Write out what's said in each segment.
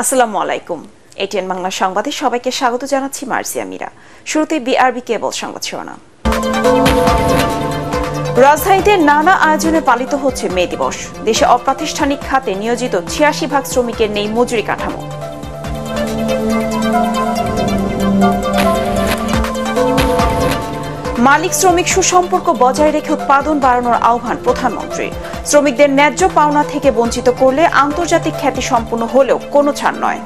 আসসালামু আলাইকুম। এটিএন বাংলা সংবাদে সবাইকে স্বাগত জানাচ্ছি মার্জিয়া মীরা। শুরুতে বিআরবি কেবল সংবাদ শিরোনাম। রাজধানীতে নানা আয়োজনে পালিত হচ্ছে মে দিবস। দেশে অপ্রাতিষ্ঠানিক খাতে নিয়োজিত ৮৬% শ্রমিকের নেই মজুরি কাঠামো। মালিক শ্রমিক সুসম্পর্ক বজায় রেখে উৎপাদন বাড়ানোর আহ্বান প্রধানমন্ত্রী। শ্রমিকদের ন্যায্য পাওনা থেকে বঞ্চিত করলে আন্তর্জাতিক খ্যাতি সম্পন্ন হলেও কোনো ছাড় নয়।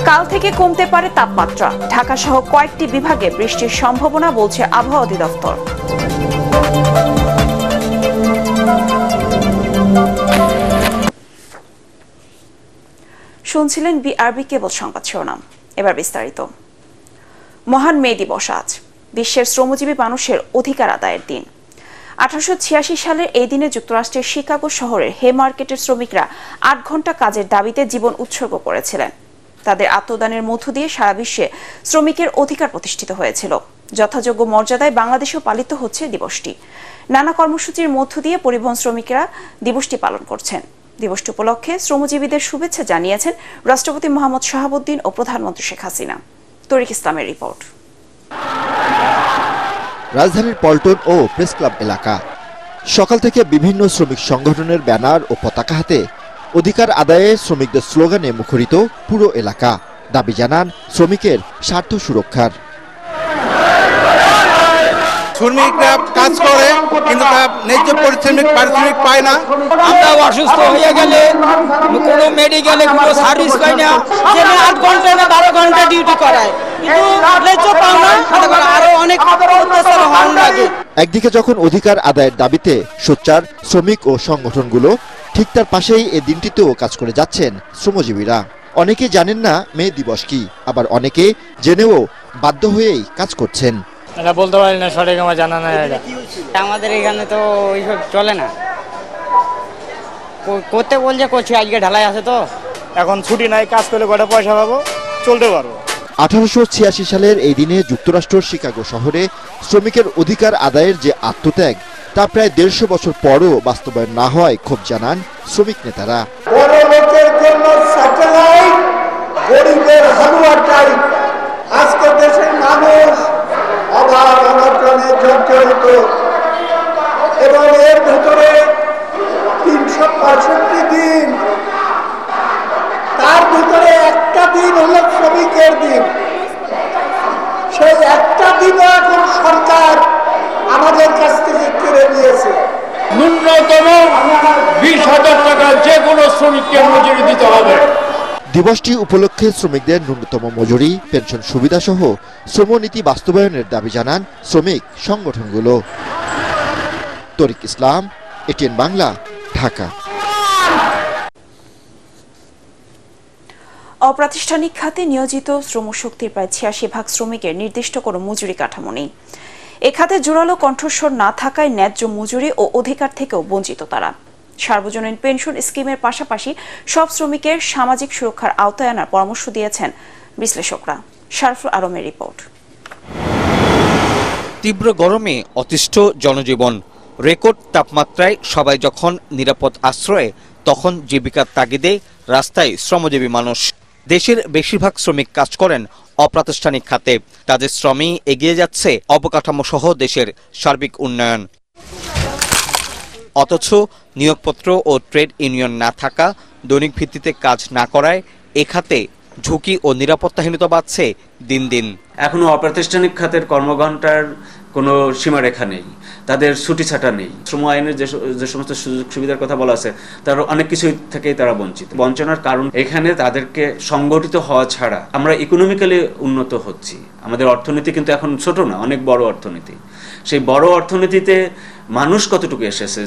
কাল থেকে কমতে পারে তাপমাত্রা। ঢাকা সহ কয়েকটি বিভাগে বৃষ্টির সম্ভাবনা বলছে আবহাওয়া অধিদপ্তর। শুনছিলেন বিআরবি কেবল সংবাদ শিরোনাম। এবার বিস্তারিত। মহান মে দিবস আজ বিশ্বের শ্রমজীবী মানুষের অধিকার আদায়ের দিন। 1886 সালের এই দিনে যুক্তরাষ্ট্রের শিকাগো শহরের হে মার্কেটের শ্রমিকরা 8 ঘন্টা কাজের দাবিতে জীবন উৎসর্গ করেছিলেন। তাদের আত্মদানের মধ্য দিয়ে সারা বিশ্বে শ্রমিকের অধিকার প্রতিষ্ঠিত হয়েছিল। যথাযোগ্য মর্যাদায় বাংলাদেশেও পালিত হচ্ছে দিবসটি। নানা কর্মসূচির মধ্য দিয়ে পরিবহন শ্রমিকরা দিবসটি পালন করছেন। দিবসটি উপলক্ষে শ্রমজীবীদের শুভেচ্ছা জানিয়েছেন রাষ্ট্রপতি মোহাম্মদ শাহাবুদ্দিন ও প্রধানমন্ত্রী শেখ হাসিনা। তরিক ইসলামের রিপোর্ট। রাজধানীর পল্টন ও প্রেস ক্লাব এলাকা সকাল থেকে বিভিন্ন শ্রমিক সংগঠনের ব্যানার ও পতাকা হাতে অধিকার আদায়ে শ্রমিকদের স্লোগানে মুখরিত পুরো এলাকা। দাবি জানান শ্রমিকের স্বার্থ সুরক্ষার। শ্রমিকরা কাজ করে কিন্তু ন্যায্য পারিশ্রমিক পায় না। আমরা অসুস্থ হয়ে গেলে কোনো মেডিকেলে কোনো সার্ভিস পাই না, যেখানে 8 ঘন্টা না 12 ঘন্টা ডিউটি করায়, কিন্তু ন্যায্য পাও না, আরো অনেক অত্যাচার হওয়ার লাগে। একদিকে যখন অধিকার আদায়ের দাবিতে সোচ্চার শ্রমিক ও সংগঠনগুলো, ঠিক তার পাশেই এই দিনটিতেও কাজ করে যাচ্ছেন শ্রমজীবীরা। অনেকে জানেন না মে দিবস কি, আবার অনেকে জেনেও বাধ্য হয়েই কাজ করছেন। এটা বলতে পারি না, সঠিক আমার জানা নাই। আমাদের এখানে তো ওইসব চলে না, করতে বলছে করছি। আজকে ঢালাই আছে তো, এখন ছুটি নাই, কাজ করলে কটা পয়সা পাবো, চলতে পারবো। 1886 সালের এই দিনে যুক্তরাষ্ট্রের শিকাগো শহরে শ্রমিকের অধিকার আদায়ের যে আত্মত্যাগ, তা প্রায় 150 বছর পরও বাস্তবায়ন না হওয়ায় ক্ষোভ জানান শ্রমিক নেতারা। বড় লোকের জন্য স্যাটেলাইট, গরিবের হালুয়া টাইপ। আজকে দেশের মানুষ অভাব অনটনে জর্জরিত, এবং এর ভেতরে 365 দিন, তার ভিতরে একটা দিন হলো শ্রমিকের দিন। সেই একটা দিনও এখন সরকার আমাদের কাছ থেকে কেড়ে নিয়েছে। ন্যূনতম 20,000 টাকা যে কোনো শ্রমিককে মজুরি দিতে হবে। দিবসটি উপলক্ষে শ্রমিকদের ন্যূনতম মজুরি, পেনশন সুবিধা সহ শ্রমনীতি বাস্তবায়নের দাবি জানান শ্রমিক সংগঠনগুলো। তরিক ইসলাম, এটিএন বাংলা, ঢাকা। অপ্রাতিষ্ঠানিক খাতে নিয়োজিত শ্রমশক্তির প্রায় ৮৬% শ্রমিকের নির্দিষ্ট কোনো মজুরি কাঠামো নেই। এ খাতে জোরালো কণ্ঠস্বর না থাকায় ন্যায্য মজুরি ও অধিকার থেকেও বঞ্চিত তারা। সার্বজনীন পেনশন স্কিমের পাশাপাশি সব শ্রমিকের সামাজিক সুরক্ষার আওতায় আনার পরামর্শ দিয়েছেন বিশ্লেষকরা। শারফুল আলমের রিপোর্ট। তীব্র গরমে অতিষ্ঠ জনজীবন। রেকর্ড তাপমাত্রায় সবাই যখন নিরাপদ আশ্রয়ে, তখন জীবিকার তাগিদে রাস্তায় শ্রমজীবী মানুষ। দেশের বেশিরভাগ শ্রমিক কাজ করেন অপ্রাতিষ্ঠানিক খাতে। তাদের শ্রমেই এগিয়ে যাচ্ছে অবকাঠামো সহ দেশের সার্বিক উন্নয়ন। অথচ নিয়োগপত্র ও ট্রেড ইউনিয়ন না থাকা, দৈনিক ভিত্তিতে কাজ না করায় এ খাতে ঝুঁকি ও নিরাপত্তাহীনতা বাড়ছে দিন দিন। এখনো অপ্রাতিষ্ঠানিক খাতের কর্মঘণ্টার কোনো সীমারেখা নেই, তাদের ছুটি ছাটা নেই। শ্রম আইনের যে সমস্ত সুযোগ সুবিধার কথা বলা আছে, তার অনেক কিছু থেকেই তারা বঞ্চিত। বঞ্চনার কারণ এখানে তাদেরকে সংগঠিত হওয়া ছাড়া আমরা ইকোনমিক্যালি উন্নত হচ্ছি। আমাদের অর্থনীতি কিন্তু এখন ছোট না, অনেক বড় অর্থনীতি। সেই বড় অর্থনীতিতে মানুষ কতটুকু এসেছে,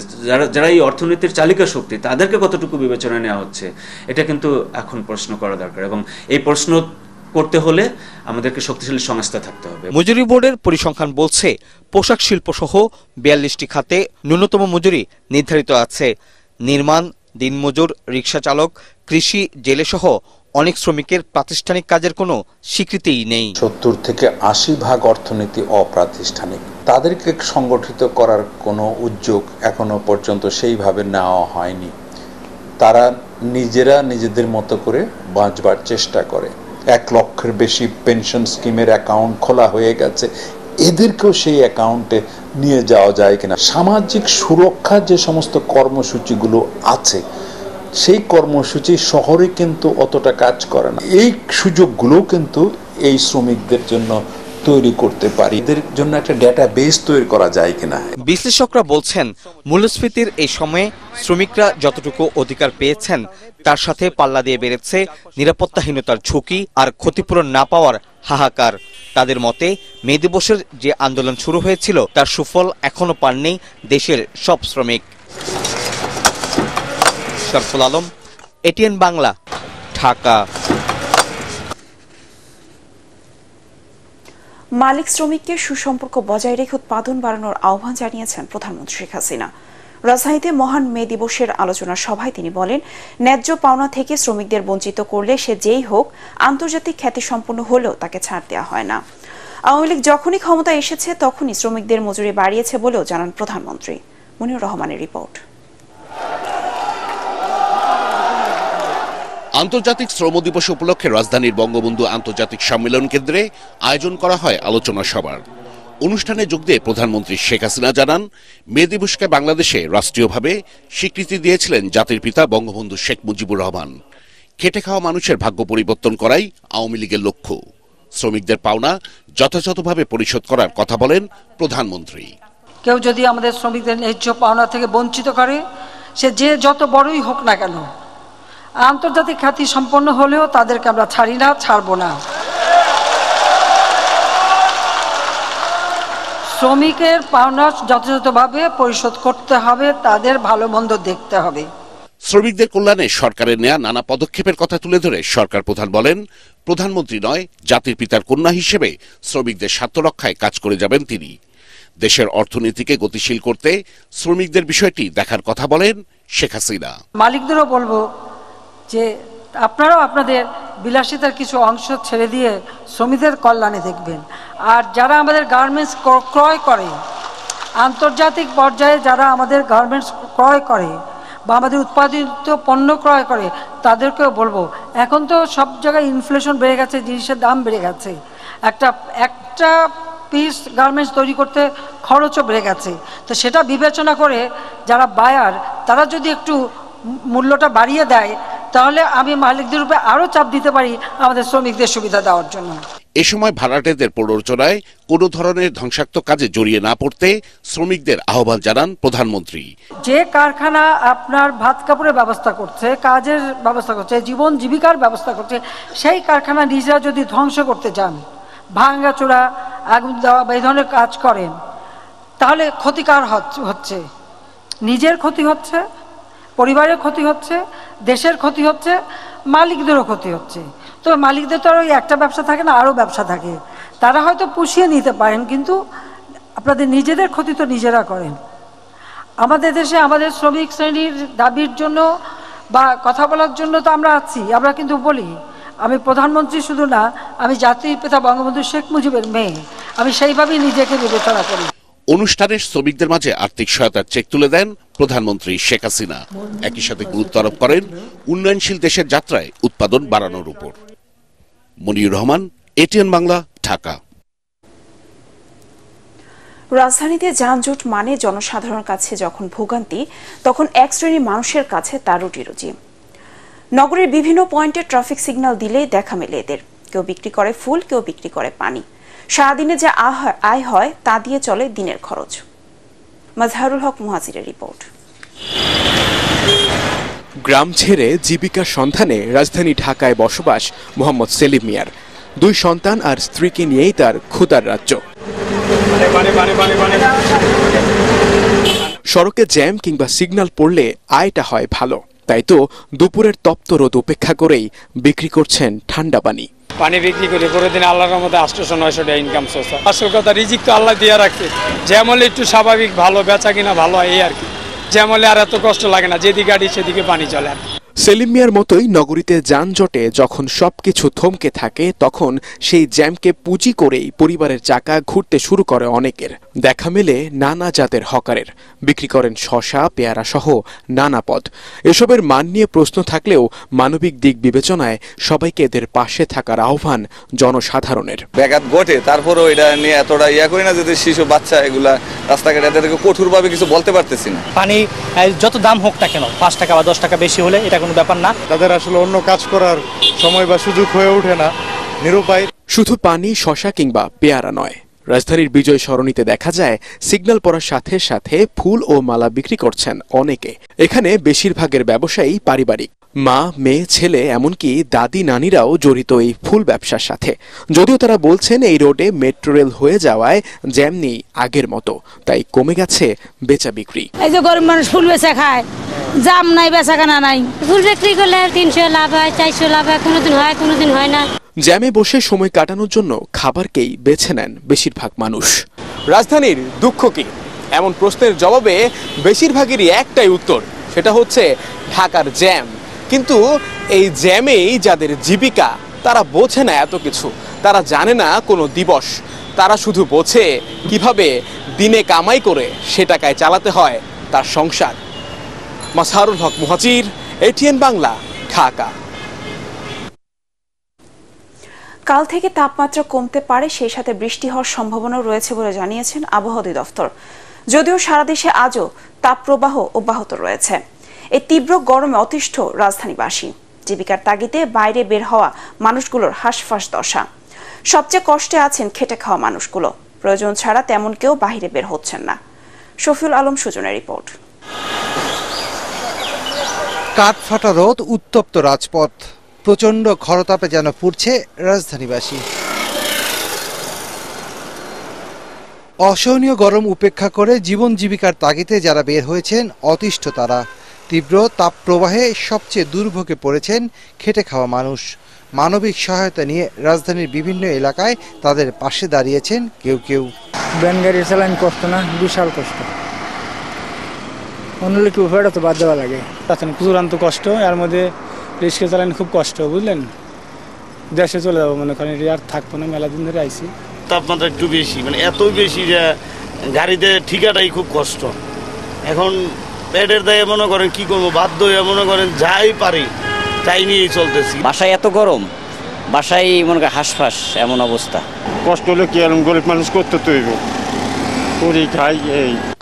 যারা এই অর্থনীতির চালিকা শক্তি, তাদেরকে কতটুকু বিবেচনা নেওয়া হচ্ছে, এটা কিন্তু এখন প্রশ্ন করা দরকার। এবং এই প্রশ্ন করতে হলে আমাদেরকে শক্তিশালী সংস্থা থাকতে হবে। মজুরি বোর্ডের পরিসংখ্যান বলছে, পোশাক শিল্প সহ 42টি খাতে ন্যূনতম মজুরি নির্ধারিত আছে। নির্মাণ, দিনমজুর, রিক্সা চালক, কৃষি, জেলে সহ অনেক শ্রমিকের প্রাতিষ্ঠানিক কাজের কোনো স্বীকৃতিই নেই। 70 থেকে 80% অর্থনীতি অপ্রাতিষ্ঠানিক। তাদেরকে সংগঠিত করার কোনো উদ্যোগ এখনো পর্যন্ত সেইভাবে নেওয়া হয়নি। তারা নিজেরা নিজেদের মতো করে বাঁচবার চেষ্টা করে। 1 লক্ষের বেশি পেনশন স্কিমের অ্যাকাউন্ট খোলা হয়ে গেছে, এদেরকেও সেই অ্যাকাউন্টে নিয়ে যাওয়া যায় কিনা। সামাজিক সুরক্ষার যে সমস্ত কর্মসূচিগুলো আছে সেই কর্মসূচি শহরে কিন্তু অতটা কাজ করে না। এই সুযোগগুলো কিন্তু এই শ্রমিকদের জন্য তৈরি করতে পারি, এদের জন্য একটা ডেটাবেস তৈরি করা যায় কিনা। বিশ্লেষকরা বলছেন মূল্যস্ফীতির এই সময়ে শ্রমিকরা যতটুকু অধিকার পেয়েছেন তার সাথে পাল্লা দিয়ে বেড়েছে নিরাপত্তাহীনতার ঝুঁকি আর ক্ষতিপূরণ না পাওয়ার হাহাকার। তাদের মতে মে দিবসের যে আন্দোলন শুরু হয়েছিল তার সুফল এখনো পাননি দেশের সব শ্রমিক। শরফুল আলম, এটিএন বাংলা, ঢাকা। মালিক শ্রমিককে সুসম্পর্ক বজায় রেখে উৎপাদন বাড়ানোর আহ্বান জানিয়েছেন প্রধানমন্ত্রী শেখ হাসিনা। রাজধানীতে মহান মে দিবসের আলোচনা সভায় তিনি বলেন, ন্যায্য পাওনা থেকে শ্রমিকদের বঞ্চিত করলে সে যেই হোক, আন্তর্জাতিক খ্যাতিসম্পন্ন হলেও তাকে ছাড় দেওয়া হয় না। আওয়ামী লীগ যখনই ক্ষমতায় এসেছে তখনই শ্রমিকদের মজুরি বাড়িয়েছে বলেও জানান প্রধানমন্ত্রী। মনিউর রহমানের রিপোর্ট। আন্তর্জাতিক শ্রম দিবস উপলক্ষে রাজধানীর বঙ্গবন্ধু আন্তর্জাতিক সম্মেলন কেন্দ্রে আয়োজন করা হয় আলোচনা সভার। অনুষ্ঠানে যোগ দিয়ে প্রধানমন্ত্রী শেখ হাসিনা জানান, মে দিবসকে বাংলাদেশে রাষ্ট্রীয়ভাবে স্বীকৃতি দিয়েছিলেন জাতির পিতা বঙ্গবন্ধু শেখ মুজিবুর রহমান। খেটে খাওয়া মানুষের ভাগ্য পরিবর্তন করাই আওয়ামী লীগের লক্ষ্য। শ্রমিকদের পাওনা যথাযথভাবে পরিশোধ করার কথা বলেন প্রধানমন্ত্রী। কেউ যদি আমাদের শ্রমিকদের ন্যায্য পাওনা থেকে বঞ্চিত করে, সে যে যত বড়ই হোক না কেন, আন্তর্জাতিক খ্যাতি সম্পন্ন হলেও তাদেরকে আমরা ছাড়ি না, ছাড়বো না। শ্রমিকের পাওনা যথাযথভাবে পরিশোধ করতে হবে, তাদের ভালো মন্দ দেখতে হবে। শ্রমিকদের কল্যাণে সরকারের নেয়া নানা পদক্ষেপের কথা তুলে ধরে সরকার প্রধান বলেন, প্রধানমন্ত্রী নয়, জাতির পিতার কন্যা হিসেবে শ্রমিকদের স্বার্থ রক্ষায় কাজ করে যাবেন তিনি। দেশের অর্থনীতিকে গতিশীল করতে শ্রমিকদের বিষয়টি দেখার কথা বলেন শেখ হাসিনা। মালিকদেরও বলবো যে আপনারাও আপনাদের বিলাসিতার কিছু অংশ ছেড়ে দিয়ে শ্রমিকদের কল্যাণে দেখবেন। আর যারা আমাদের গার্মেন্টস ক্রয় করে, আন্তর্জাতিক পর্যায়ে যারা আমাদের গার্মেন্টস ক্রয় করে বা আমাদের উৎপাদিত পণ্য ক্রয় করে, তাদেরকেও বলবো, এখন তো সব জায়গায় ইনফ্লেশন বেড়ে গেছে, জিনিসের দাম বেড়ে গেছে, একটা পিস গার্মেন্টস তৈরি করতে খরচও বেড়ে গেছে। তো সেটা বিবেচনা করে যারা বায়ার, তারা যদি একটু মূল্যটা বাড়িয়ে দেয়, তাহলে আমি মালিকদের উপরে আরো চাপ দিতে পারি আমাদের শ্রমিকদের সুবিধা দেওয়ার জন্য। এ সময় ভাড়াটেদের প্ররোচনায় কোনো ধরনের ধ্বংসাত্মক কাজে জড়িয়ে না পড়তে শ্রমিকদের আহ্বান জানান প্রধানমন্ত্রী। যে কারখানা আপনার ভাত কাপড়ের ব্যবস্থা করছে, কাজের ব্যবস্থা করছে, জীবন জীবিকার ব্যবস্থা করছে, সেই কারখানা নিজেরা যদি ধ্বংস করতে যান, ভাঙাচোরা, আগুন দেওয়া বা এই ধরনের কাজ করেন, তাহলে ক্ষতিকার হচ্ছে, নিজের ক্ষতি হচ্ছে, পরিবারের ক্ষতি হচ্ছে, দেশের ক্ষতি হচ্ছে, মালিকদেরও ক্ষতি হচ্ছে। তো মালিকদের তো আর ওই একটা ব্যবসা থাকে না, আরও ব্যবসা থাকে, তারা হয়তো পুষিয়ে নিতে পারেন, কিন্তু আপনাদের নিজেদের ক্ষতি তো নিজেরা করেন। আমাদের দেশে আমাদের শ্রমিক শ্রেণীর দাবির জন্য বা কথা বলার জন্য তো আমরা আছি, আমরা কিন্তু বলি। আমি প্রধানমন্ত্রী শুধু না, আমি জাতির পিতা বঙ্গবন্ধু শেখ মুজিবের মেয়ে, আমি সেইভাবেই নিজেকে বিবেচনা করি। অনুষ্ঠানে শ্রমিকদের মাঝে আর্থিক সহায়তার চেক তুলে দেন প্রধানমন্ত্রী শেখ হাসিনা। একই সাথে গুরুত্ব আরোপ করেন উন্নয়নশীল দেশের যাত্রায় উৎপাদন বাড়ানোর উপর। মনিউর রহমান, এটিএন বাংলা, ঢাকা। রাজধানীতে যানজট মানে জনসাধারণের কাছে যখন ভোগান্তি, তখন এক শ্রেণীর মানুষের কাছে তার রুটি রুজি। নগরের বিভিন্ন পয়েন্টে ট্রাফিক সিগন্যাল দিলেই দেখা মেলে এদের। কেউ বিক্রি করে ফুল, কেউ বিক্রি করে পানি। সারাদিনে যা আয় হয় তা দিয়ে চলে দিনের খরচ। মাজহারুল হক মুহাজিরের রিপোর্ট। গ্রাম ছেড়ে জীবিকার সন্ধানে রাজধানী ঢাকায় বসবাস মোহাম্মদ সেলিম মিয়ার। 2 সন্তান আর স্ত্রীকে নিয়েই তার ক্ষুধার রাজ্য। সড়কে জ্যাম কিংবা সিগন্যাল পড়লে আয়টা হয় ভালো, তাই তো দুপুরের তপ্ত রোদ উপেক্ষা করেই বিক্রি করছেন ঠান্ডা পানি। পানি বিক্রি করে প্রতিদিন আল্লাহর রহমতে 800-900 টাকা ইনকাম সোর্স। আসল কথা, রিজিক তো আল্লাহ দিয়ে রাখছে, যেমন একটু স্বাভাবিক ভালো বেচা কিনা ভালো হয়, এই আর কি। যেমন আর এত কষ্ট লাগে না, যেদিকে গাড়ি সেদিকে পানি চলে আর। সেলিম মিয়ার মতোই নগরীতে যানজটে যখন সবকিছু থমকে থাকে তখন সেই জ্যামকে পুঁজি করেই পরিবারের চাকা ঘুরতে শুরু করে অনেকের। দেখা মেলে নানা জাতের হকারের, বিক্রি করেন শসা, পেয়ারা সহ নানা পদ। এসবের মান নিয়ে প্রশ্ন থাকলেও মানবিক দিক বিবেচনায় সবাইকে এদের পাশে থাকার আহ্বান জনসাধারণের। ব্যাঘাত ঘটে, তারপরেও এটা নিয়ে এতটা করি না, যদি শিশু বাচ্চা এগুলা রাস্তাঘাটে এদেরকে কঠোরভাবে কিছু বলতে পারতেছি না। পানি যত দাম হোক না কেন, 5 টাকা বা 10 টাকা বেশি হলে এটা কোনো ব্যাপার না। তাদের আসলে অন্য কাজ করার সময় বা সুযোগ হয়ে ওঠে না, নিরুপায়। শুধু পানি, শসা কিংবা পেয়ারা নয়, রাজধানীর বিজয় সরণিতে দেখা যায় সিগন্যাল পড়ার সাথে সাথে ফুল ও মালা বিক্রি করছেন অনেকে। এখানে বেশিরভাগের ব্যবসায়ী পারিবারিক, মা, মেয়ে, ছেলে এমনকি দাদি নানিরাও জড়িত এই ফুল ব্যবসার সাথে। যদিও তারা বলছেন এই রোডে মেট্রো রেল হয়ে যাওয়ায় জ্যাম নেই আগের মতো, তাই কমে গেছে বেচা বিক্রি। এই যে গরিব মানুষ ফুল বেচা খায়, জাম নাই, বেচা কেনা নাই। ফুল বিক্রি করলে 300 লাভ হয়, 400 লাভ হয়, কোনোদিন হয় কোনোদিন হয় না। জ্যামে বসে সময় কাটানোর জন্য খাবারকেই বেছে নেন বেশিরভাগ মানুষ। রাজধানীর দুঃখ কি? এমন প্রশ্নের জবাবে বেশিরভাগেরই একটাই উত্তর, সেটা হচ্ছে ঢাকার জ্যাম। কিন্তু এই জ্যামেই যাদের জীবিকা, তারা বোঝে না এত কিছু, তারা জানে না কোনো দিবস, তারা শুধু বোঝে কিভাবে দিনে কামাই করে সে টাকায় চালাতে হয় তার সংসার। মাসহারুল হক মুহাজির, ATN বাংলা, ঢাকা। কাল থেকে তাপমাত্রা কমতে পারে, সেই সাথে বৃষ্টি হওয়ার সম্ভাবনাও রয়েছে বলে জানিয়েছেন আবহাওয়া অধিদপ্তর। যদিও সারা দেশে আজও তাপপ্রবাহ অব্যাহত রয়েছে। এই তীব্র গরমে অতিষ্ঠ রাজধানীবাসী। জীবিকার তাগিদে বাইরে বের হওয়া মানুষগুলোর হাঁসফাঁস দশা। সবচেয়ে কষ্টে আছেন খেটে খাওয়া মানুষগুলো। প্রয়োজন ছাড়া তেমন কেউ বাইরে বের হচ্ছেন না। শফিউল আলম সুজনের রিপোর্ট। কাঠফাটা রোদ, উত্তপ্ত রাজপথ, প্রচন্ড খরতাপে যেন পুড়ছে রাজধানীবাসী। অসহনীয় গরম উপেক্ষা করে জীবন জীবিকার তাগিদে যারা বের হয়েছেন অতিষ্ঠ তারা। তীব্র তাপপ্রবাহে সবচেয়ে দুর্ভোগে পড়েছেন খেটে খাওয়া মানুষ। মানবিক সহায়তা নিয়ে রাজধানীর বিভিন্ন এলাকায় তাদের পাশে দাঁড়িয়েছেন কেউ কেউ। ভ্যান গাড়ি চালান কষ্ট না, বিশাল কষ্ট। অন্য লোক উপরে তো বাদ দেওয়া লাগে, চূড়ান্ত কষ্ট। এর মধ্যে রিক্সা চালান খুব কষ্ট, বুঝলেন। দেশে চলে যাবো মনে করেন, আর থাকবো না, মেলা দিন ধরে আইসি। তাপমাত্রা একটু বেশি, মানে এত বেশি যে গাড়িতে ঠিকাটাই খুব কষ্ট। এখন পেটের দায়ে মনে করেন কি করবো, বাধ্য হয়ে মনে করেন যাই পারি তাই নিয়েই চলতেছি। বাসায় এত গরম, বাসায় মনে করেন হাঁসফাঁস এমন অবস্থা। কষ্ট হলে কি এরকম গরিব মানুষ করতে তৈরি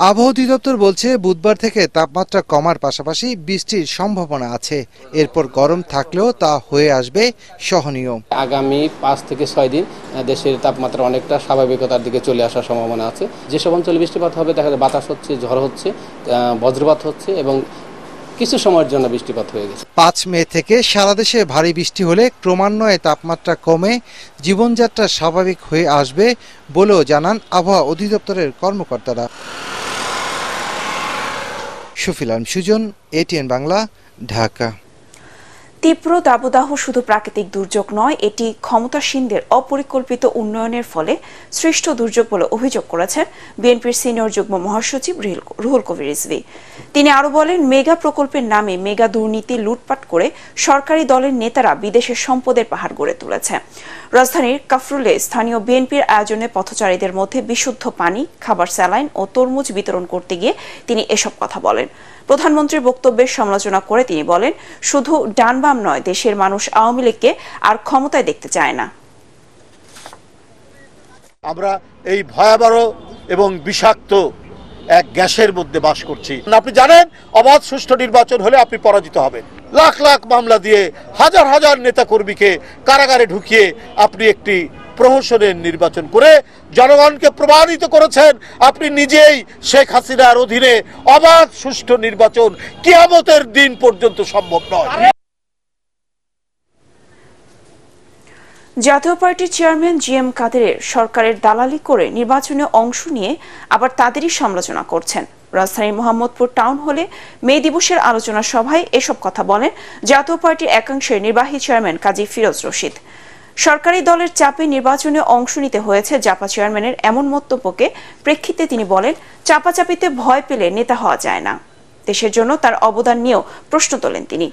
আবহাওয়া অধিদপ্তর বলছে বুধবার থেকে তাপমাত্রা কমার পাশাপাশি বৃষ্টির সম্ভাবনা আছে। এরপর গরম থাকলেও তা হয়ে আসবে সহনীয়। আগামী 5 থেকে 6 দিন দেশের তাপমাত্রা অনেকটা স্বাভাবিকতার দিকে চলে আসার সম্ভাবনা আছে। যেসব অঞ্চলে বৃষ্টিপাত হবে, দেখা যায় বাতাস হচ্ছে, ঝড় হচ্ছে, বজ্রপাত হচ্ছে এবং কিছু সময়ের জন্য বৃষ্টিপাত হয়ে গেছে। 5 মে থেকে সারা দেশে ভারী বৃষ্টি হলে ক্রমান্বয়ে তাপমাত্রা কমে জীবনযাত্রা স্বাভাবিক হয়ে আসবে বলেও জানান আবহাওয়া অধিদপ্তরের কর্মকর্তারা। শফিউল আলম সুজন, ATN বাংলা, ঢাকা। তীব্র দাবদাহ শুধু প্রাকৃতিক দুর্যোগ নয়, এটি ক্ষমতাসীনদের অপরিকল্পিত উন্নয়নের ফলে সৃষ্ট দুর্যোগ বলে অভিযোগ করেছেন বিএনপির সিনিয়র যুগ্ম মহাসচিব রুহুল কবির রিজভী। তিনি আরো বলেন, মেগা প্রকল্পের নামে মেগা দুর্নীতি লুটপাট করে সরকারি দলের নেতারা বিদেশের সম্পদের পাহাড় গড়ে তুলেছে। রাজধানীর কাফরুলে স্থানীয় বিএনপির আয়োজনে পথচারীদের মধ্যে বিশুদ্ধ পানি, খাবার, স্যালাইন ও তরমুজ বিতরণ করতে গিয়ে তিনি এসব কথা বলেন। প্রধানমন্ত্রীর বক্তব্যের সমালোচনা করে তিনি বলেন, শুধু ডান বাম নয়, দেশের মানুষ আওয়ামী লীগকে আর ক্ষমতায় দেখতে চায় না। আমরা এই ভয়াবহ এবং বিষাক্ত এক গ্যাসের মধ্যে বাস করছি। আপনি জানেন, অবাধ সুষ্ঠু নির্বাচন হলে আপনি পরাজিত হবেন। লাখ লাখ মামলা দিয়ে হাজার হাজার নেতাকর্মীকে কারাগারে ঢুকিয়ে আপনি একটি প্রহসনের নির্বাচন করে জনগণকে প্রমাণিত করেছেন আপনি নিজেই শেখ হাসিনার অধীনে অবাধ সুষ্ঠু নির্বাচন কিয়ামতের দিন পর্যন্ত সম্ভব নয়। জাতীয় পার্টির চেয়ারম্যান GM কাদেরের সরকারের দালালি করে নির্বাচনে অংশ নিয়ে আবার তাদেরই সমালোচনা করছেন। রাজধানীর মোহাম্মদপুর টাউন হলে মে দিবসের আলোচনা সভায় এসব কথা বলেন জাতীয় পার্টির একাংশের নির্বাহী চেয়ারম্যান কাজী ফিরোজ রশিদ। সরকারি দলের চাপে নির্বাচনে অংশ নিতে হয়েছে জাপা চেয়ারম্যানের এমন মন্তব্যকে প্রেক্ষিতে তিনি বলেন, চাপাচাপিতে ভয় পেলে নেতা হওয়া যায় না। দেশের জন্য তার অবদান নিয়েও প্রশ্ন তোলেন তিনি।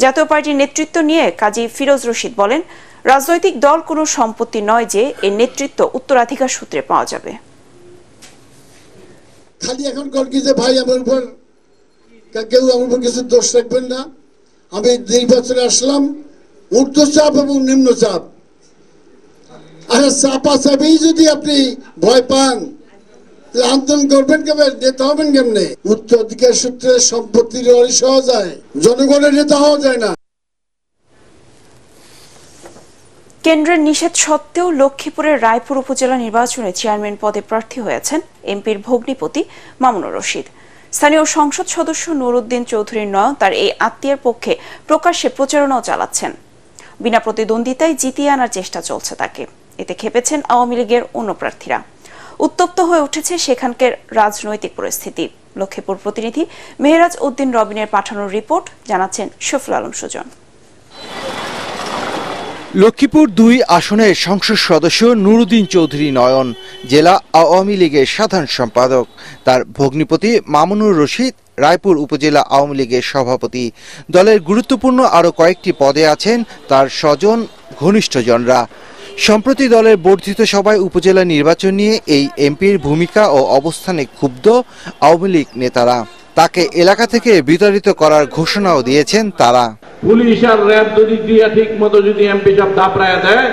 জাতীয় পার্টির নেতৃত্ব নিয়ে কাজী ফিরোজ রশিদ বলেন, রাজনৈতিক দল কোনো সম্পত্তি নয় যে এর নেতৃত্ব উত্তরাধিকার সূত্রে পাওয়া যাবে। খালি এখন কল কি যে ভাই আমার উপর কেউ আমার উপর কিছু দোষ রাখবেন না। আমি নির্বাচনে আসলাম ঊর্ধ্বচাপ এবং নিম্নচাপ। আর চাপাচাপেই যদি আপনি ভয় পান, আন্দোলন করবেন কেমন, নেতা হবেন কেমনে? উত্তরাধিকার সূত্রে সম্পত্তির অরিস হওয়া যায়, জনগণের নেতা হওয়া যায় না। কেন্দ্রের নিষেধ সত্ত্বেও লক্ষ্মীপুরের রায়পুর উপজেলা নির্বাচনে চেয়ারম্যান পদে প্রার্থী হয়েছেন এমপির ভগ্নিপতি মামুনুর রশিদ। স্থানীয় সংসদ সদস্য নুরুদ্দিন চৌধুরীর নয়ন তার এই আত্মীয়ের পক্ষে প্রকাশ্যে প্রচারণাও চালাচ্ছেন। বিনা প্রতিদ্বন্দ্বিতায় জিতিয়ে আনার চেষ্টা চলছে তাকে। এতে খেপেছেন আওয়ামী লীগের অন্য প্রার্থীরা। উত্তপ্ত হয়ে উঠেছে সেখানকার রাজনৈতিক পরিস্থিতি। লক্ষ্মীপুর প্রতিনিধি মেহেরাজ উদ্দিন রবিনের পাঠানোর রিপোর্ট জানাচ্ছেন শফিউল আলম সুজন। লক্ষ্মীপুর ২ আসনের সংসদ সদস্য নুরুদ্দিন চৌধুরী নয়ন জেলা আওয়ামী লীগের সাধারণ সম্পাদক। তার ভগ্নিপতি মামুনুর রশিদ রায়পুর উপজেলা আওয়ামী লীগের সভাপতি। দলের গুরুত্বপূর্ণ আরও কয়েকটি পদে আছেন তার স্বজন ঘনিষ্ঠজনরা। সম্প্রতি দলের বর্ধিত সভায় উপজেলা নির্বাচন নিয়ে এই এমপির ভূমিকা ও অবস্থানে ক্ষুব্ধ আওয়ামী লীগ নেতারা। তাকে এলাকা থেকে বিতাড়িত করার ঘোষণাও দিয়েছেন তারা। পুলিশ আর র্যাব যদি ঠিক মতো যদি এমপি সব দাপড়ায় দেয়,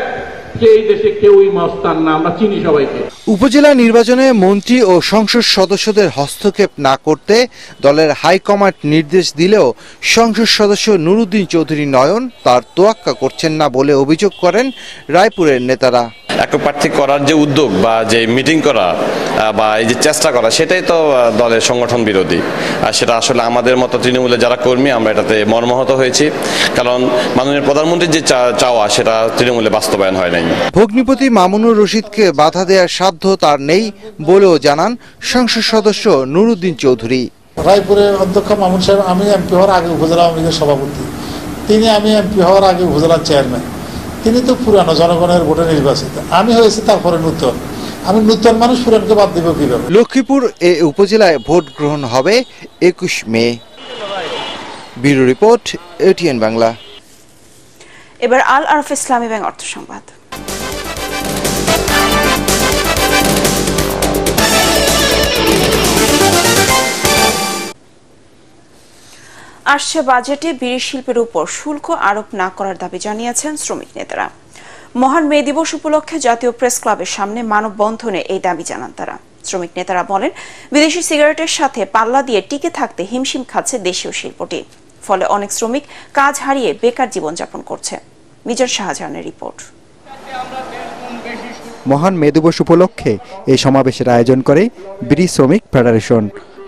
এই দেশে কেউই মস্তান না, আমরা চিনি সবাইকে। উপজেলা নির্বাচনে মন্ত্রী ও সংসদ সদস্যদের হস্তক্ষেপ না করতে দলের হাইকমান্ড নির্দেশ দিলেও সংসদ সদস্য নুরুদ্দিন চৌধুরী নয়ন তার তোয়াক্কা করছেন না বলে অভিযোগ করেন রায়পুরের নেতারা। একক প্রার্থী করার যে উদ্যোগ বা যে মিটিং করা বা এই যে চেষ্টা করা, সেটাই তো দলের সংগঠন বিরোধী। আর সেটা আসলে আমাদের মতো তৃণমূলের যারা কর্মী, আমরা এটাতে মর্মাহত হয়েছি। কারণ মাননীয় প্রধানমন্ত্রীর যে চাওয়া, সেটা তৃণমূলে বাস্তবায়ন হয় নাই। ভগ্নিপতি মামুনুর রশিদকে বাধা দেওয়ার সাধ্য তার নেই বলেও জানান সংসদ সদস্য নুরুদ্দিন চৌধুরী। রায়পুরের অধ্যক্ষ মামুন সাহেব, আমি এমপি হওয়ার আগে উপজেলা আওয়ামী লীগের সভাপতি, আমি এমপি হওয়ার আগে উপজেলার চেয়ারম্যান। তিনি তো পুরানো জনগণের ভোটে নির্বাচিত, আমি হয়েছি তারপরে নূতন। আমি নূতন মানুষ পুরানকে বাদ দিব কিভাবে? লক্ষ্মীপুর এ উপজেলায় ভোট গ্রহণ হবে 21 মে। Bureau report, ATN Bangla. এবার আল আরফ ইসলামী ব্যাংক অর্থ সংবাদ। আসছে বাজেটে বিড়ি শিল্পের উপর শুল্ক আরোপ না করার দাবি জানিয়েছেন শ্রমিক নেতারা। মহান মে দিবস উপলক্ষে জাতীয় প্রেস ক্লাবের সামনে মানববন্ধনে এই দাবি জানান তারা। শ্রমিক নেতারা বলেন, বিদেশি সিগারেটের সাথে পাল্লা দিয়ে টিকে থাকতে হিমশিম খাচ্ছে দেশীয় শিল্পটি। ফলে অনেক শ্রমিক কাজ হারিয়ে বেকার জীবনযাপন করছে। মিজান শাহজাহানের রিপোর্ট। মহান মে দিবস উপলক্ষে এই সমাবেশের আয়োজন করে বিড়ি শ্রমিক ফেডারেশন।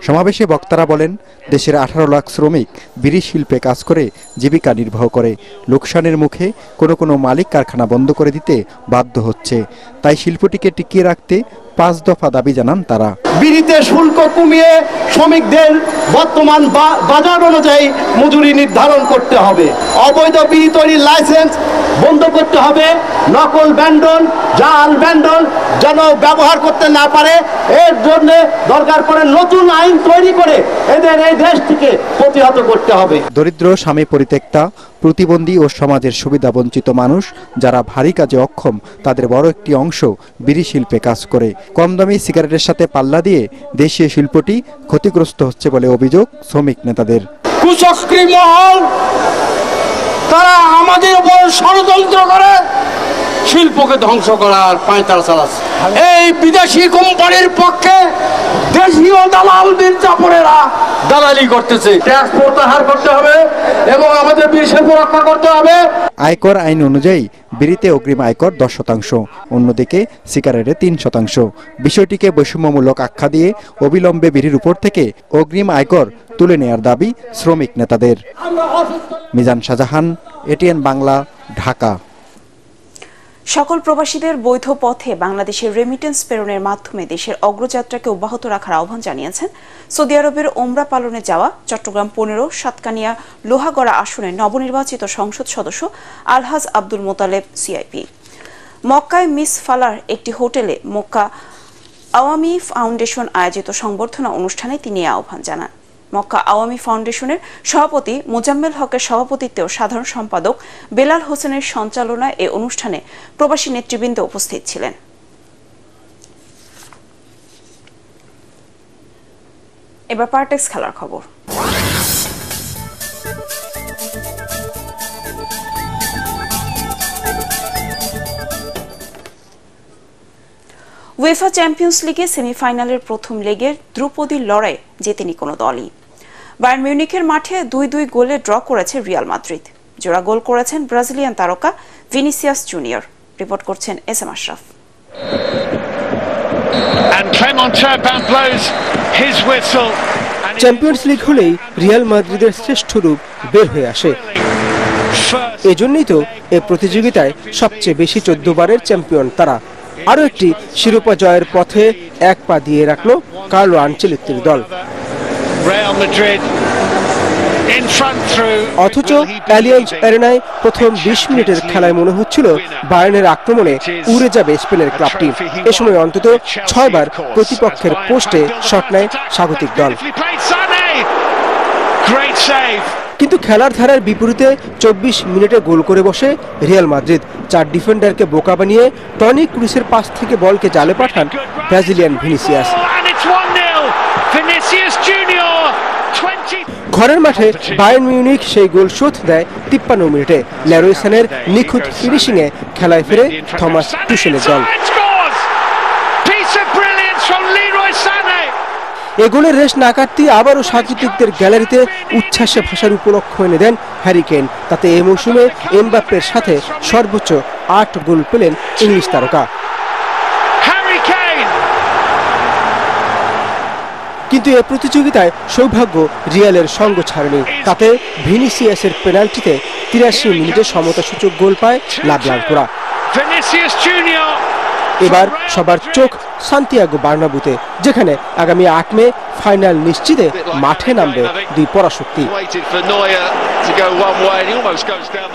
সমাবেশে বক্তারা বলেন, দেশের 18 লাখ শ্রমিক বিড়ি শিল্পে কাজ করে জীবিকা নির্বাহ করে। লোকসানের মুখে কোনো মালিক কারখানা বন্ধ করে দিতে বাধ্য হচ্ছে। তাই শিল্পটিকে টিকিয়ে রাখতে 5 দফা দাবি জানান তারা। বিড়িতে শুল্ক কমিয়ে শ্রমিকদের বর্তমান বাজার অনুযায়ী মজুরি নির্ধারণ করতে হবে। অবৈধ বিড়ি তৈরির লাইসেন্স বন্ধ করতে হবে। নকল ব্যান্ডন, জাল ব্যান্ডন যেন ব্যবহার করতে না পারে, এর জন্য দরকার পড়ে নতুন আইন তৈরি করে এদের এই দেশ থেকে প্রতিহত করতে হবে। দরিদ্র, স্বামী পরিত্যক্তা, প্রতিবন্ধী ও সমাজের সুবিধা বঞ্চিত মানুষ যারা ভারী কাজে অক্ষম, তাদের বড় একটি অংশ বিড়ি শিল্পে কাজ করে। কম দামি সিগারেটের সাথে পাল্লা দিয়ে দেশীয় শিল্পটি ক্ষতিগ্রস্ত হচ্ছে বলে অভিযোগ শ্রমিক নেতাদের। কুচক্রী মহল তারা আমাদের উপর ষড়যন্ত্র করে শিল্পকে ধ্বংস করার পায়তারা চালাচ্ছে। এই বিদেশি কোম্পানির পক্ষে দেশীয় দালাল মির্জাপুরেরা দালালি করতেছে। ট্যাক্স প্রত্যাহার করতে হবে এবং আমাদের বিড়ি শিল্প রক্ষা করতে হবে। আয়কর আইন অনুযায়ী বিড়িতে অগ্রিম আয়কর 10%, অন্যদিকে সিগারেটে 3%। বিষয়টিকে বৈষম্যমূলক আখ্যা দিয়ে অবিলম্বে বিড়ির উপর থেকে অগ্রিম আয়কর তুলে নেয়ার দাবি শ্রমিক নেতাদের। মিজান শাহজাহান, এটিএন বাংলা, ঢাকা। সকল প্রবাসীদের বৈধ পথে বাংলাদেশের রেমিটেন্স প্রেরণের মাধ্যমে দেশের অগ্রযাত্রাকে অব্যাহত রাখার আহ্বান জানিয়েছেন সৌদি আরবের ওমরা পালনে যাওয়া চট্টগ্রাম 15 সাতকানিয়া লোহাগড়া আসনের নবনির্বাচিত সংসদ সদস্য আলহাজ আব্দুল মোতালেব সিআইপি। মক্কায় মিস ফালার একটি হোটেলে মক্কা আওয়ামী ফাউন্ডেশন আয়োজিত সংবর্ধনা অনুষ্ঠানে তিনি আহ্বান জানান। মক্কা আওয়ামী ফাউন্ডেশনের সভাপতি মোজাম্মেল হকের সভাপতিত্বে ও সাধারণ সম্পাদক বেলাল হোসেনের সঞ্চালনায় এই অনুষ্ঠানে প্রবাসী নেতৃবৃন্দ উপস্থিত ছিলেন। এবার পার্টেক্স খেলার খবর। উয়েফা চ্যাম্পিয়ন্স লিগে সেমিফাইনালের প্রথম লেগের ধ্রুপদী লড়াই জেতেনি কোনো দলই। বায়ার্ন মিউনিখের মাঠে 2-2 গোলে ড্র করেছে রিয়াল মাদ্রিদ। জোড়া গোল করেছেন ব্রাজিলিয়ান তারকা ভিনিসিয়াস জুনিয়র। রিপোর্ট করছেন এসএম আশরাফ। চ্যাম্পিয়ন্স লিগ হলেই রিয়াল মাদ্রিদের শ্রেষ্ঠ রূপ বের হয়ে আসে। এজন্যই তো এই প্রতিযোগিতায় সবচেয়ে বেশি 14 বারের চ্যাম্পিয়ন তারা। আরও একটি শিরোপা জয়ের পথে এক পা দিয়ে রাখলো কার্লো আনচেলত্তির দল। অথচ অ্যালিয়াঞ্জ অ্যারেনায় প্রথম 20 মিনিটের খেলায় মনে হচ্ছিল বায়ার্নের আক্রমণে উড়ে যাবে স্পেনের ক্লাবটি। এ সময় অন্তত 6 বার প্রতিপক্ষের পোস্টে শট নেয় স্বাগতিক দল। কিন্তু খেলার ধারার বিপরীতে 24 মিনিটে গোল করে বসে রিয়াল মাদ্রিদ। 4 ডিফেন্ডারকে বোকা বানিয়ে টনি ক্রুসের পাস থেকে বলকে জালে পাঠান ব্রাজিলিয়ান ভিনিসিয়াস। ঘরের মাঠে বায়ার্ন মিউনিখ সেই গোল শোধ দেয় 53 মিনিটে। লেরোয় সানের নিখুঁত ফিনিশিংয়ে খেলায় ফেরে থমাস টুশেলের দল। এ গোলের রেশ না কাটতেই আবারও স্বাগতিকদের গ্যালারিতে উচ্ছ্বাসে ভাষার উপলক্ষ এনে দেন হ্যারি কেইন। তাতে এই মৌসুমে এমবাপ্পের সাথে সর্বোচ্চ 8 গোল পেলেন ইংলিশ তারকা। কিন্তু এ প্রতিযোগিতায় সৌভাগ্য রিয়ালের সঙ্গ ছাড়েনি। তাতে ভিনিসিয়াসের পেনাল্টিতে 83 মিনিটে সমতাসূচক গোল পায় লা ব্লাঙ্কোরা। এবার সবার চোখ সান্তিয়াগো বার্নাবুতে, যেখানে আগামী 8 মে ফাইনাল নিশ্চিতে মাঠে নামবে দুই পরাশক্তি।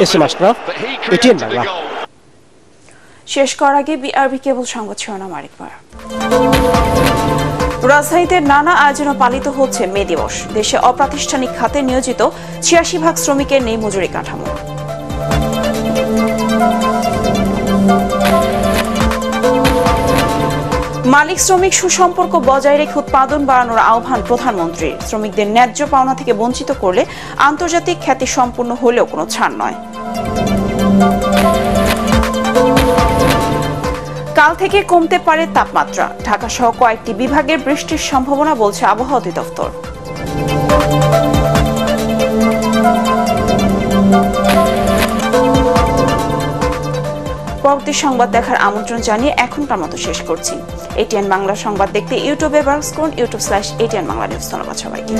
SM Ashraf, ATN Bangla. শেষ করার আগে বিআরবি কেবল সংবাদ শিরোনাম আরেকবার। রাজধানীতে নানা আয়োজনে পালিত হচ্ছে মে দিবস। দেশে অপ্রাতিষ্ঠানিক খাতে নিয়োজিত 86% শ্রমিকের নেই মজুরি কাঠামো। মালিক শ্রমিক সুসম্পর্ক বজায় রেখে উৎপাদন বাড়ানোর আহ্বান প্রধানমন্ত্রীর। শ্রমিকদের ন্যায্য পাওনা থেকে বঞ্চিত করলে আন্তর্জাতিক খ্যাতি সম্পন্ন হলেও কোনো ছাড় নয়। কাল থেকে কমতে পারে তাপমাত্রা। ঢাকা সহ কয়েকটি বিভাগের বৃষ্টির সম্ভাবনা বলছে আবহাওয়া অধিদপ্তর। পরবর্তী সংবাদ দেখার আমন্ত্রণ জানিয়ে এখনকার মতো শেষ করছি। এটিএন বাংলা সংবাদ দেখতে ইউটিউবে ব্রাউজ করুন, youtube/ATN বাংলা নিউজ। ধন্যবাদ সবাইকে।